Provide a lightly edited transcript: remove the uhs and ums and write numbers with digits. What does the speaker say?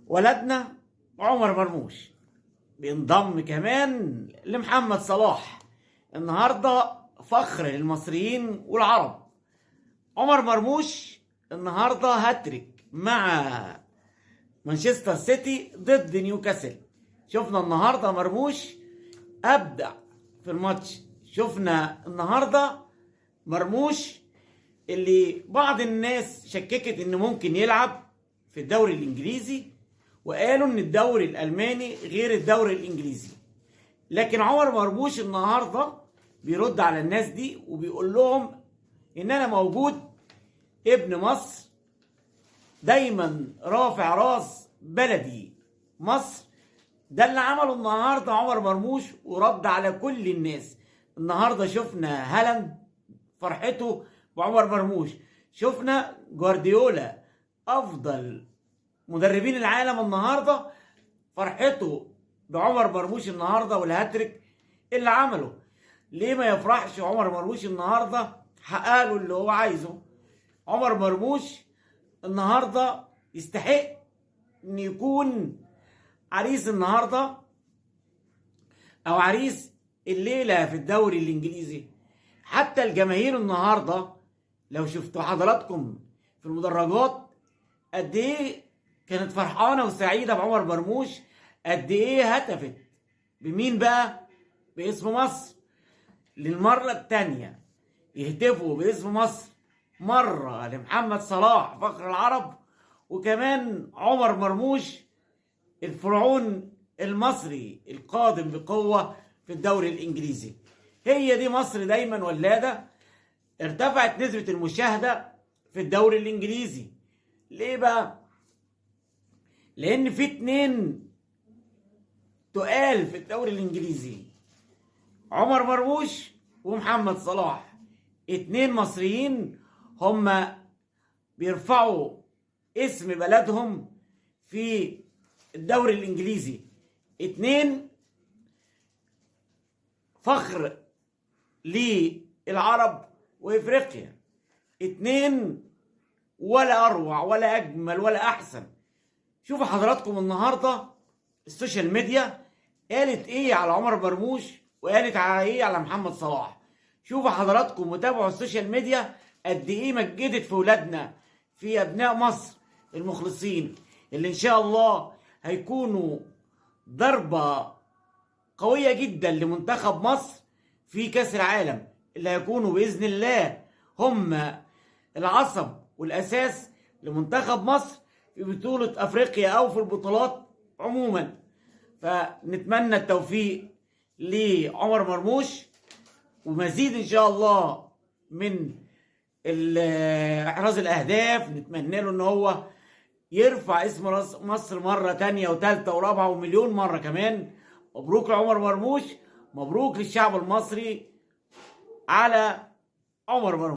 ولدنا عمر مرموش بينضم كمان لمحمد صلاح. النهارده فخر للمصريين والعرب. عمر مرموش النهارده هاتريك مع مانشستر سيتي ضد نيوكاسل. شفنا النهارده مرموش ابدع في الماتش. شفنا النهارده مرموش اللي بعض الناس شككت انه ممكن يلعب في الدوري الانجليزي، وقالوا ان الدوري الالماني غير الدوري الانجليزي. لكن عمر مرموش النهارده بيرد على الناس دي وبيقول لهم ان انا موجود، ابن مصر، دايما رافع راس بلدي مصر. ده اللي عمله النهارده عمر مرموش ورد على كل الناس. النهارده شفنا هالاند فرحته بعمر مرموش، شفنا جوارديولا افضل مدربين العالم النهارده فرحته بعمر مرموش النهارده والهاتريك اللي عمله. ليه ما يفرحش عمر مرموش النهارده؟ حقق له اللي هو عايزه. عمر مرموش النهارده يستحق ان يكون عريس النهارده او عريس الليله في الدوري الانجليزي. حتى الجماهير النهارده لو شفتوا حضراتكم في المدرجات قد ايه كانت فرحانه وسعيده بعمر مرموش، قد ايه هتفت بمين بقى؟ باسم مصر. للمره الثانيه يهتفوا باسم مصر، مره لمحمد صلاح فخر العرب، وكمان عمر مرموش الفرعون المصري القادم بقوه في الدوري الانجليزي. هي دي مصر دايما ولاده. ارتفعت نسبه المشاهده في الدوري الانجليزي. ليه بقى؟ لان في اتنين تقال في الدوري الانجليزي، عمر مرموش ومحمد صلاح. اتنين مصريين هم بيرفعوا اسم بلدهم في الدوري الانجليزي. اتنين فخر للعرب وافريقيا. اتنين ولا اروع ولا اجمل ولا احسن. شوفوا حضراتكم النهارده السوشيال ميديا قالت ايه على عمر مرموش وقالت على ايه على محمد صلاح. شوفوا حضراتكم وتابعوا السوشيال ميديا قد ايه مجدت في ولادنا، في ابناء مصر المخلصين اللي ان شاء الله هيكونوا ضربة قوية جدا لمنتخب مصر في كأس العالم، اللي هيكونوا بإذن الله هم العصب والأساس لمنتخب مصر في بطولة أفريقيا أو في البطولات عموما. فنتمنى التوفيق لعمر مرموش ومزيد إن شاء الله من إحراز الأهداف. نتمنى له إن هو يرفع اسم مصر مرة تانية وتالتة ورابعة ومليون مرة كمان. مبروك لعمر مرموش، مبروك للشعب المصري على عمر مرموش.